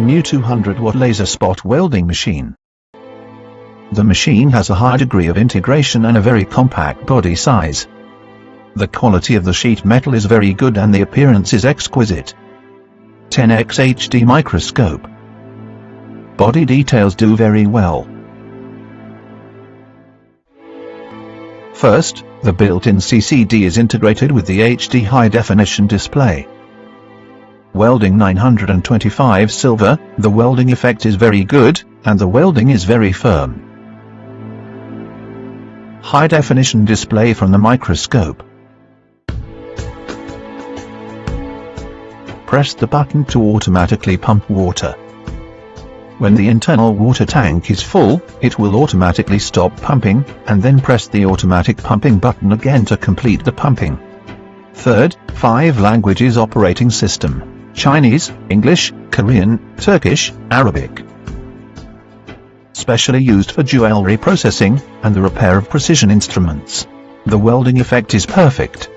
New 200-watt laser spot welding machine. The machine has a high degree of integration and a very compact body size. The quality of the sheet metal is very good and the appearance is exquisite. 10x HD microscope. Body details do very well. First, the built-in CCD is integrated with the HD high-definition display. Welding 925 silver, the welding effect is very good, and the welding is very firm. High-definition display from the microscope. Press the button to automatically pump water. When the internal water tank is full, it will automatically stop pumping, and then press the automatic pumping button again to complete the pumping. Third, 5 languages operating system: Chinese, English, Korean, Turkish, Arabic. Specially used for jewelry processing, and the repair of precision instruments. The welding effect is perfect.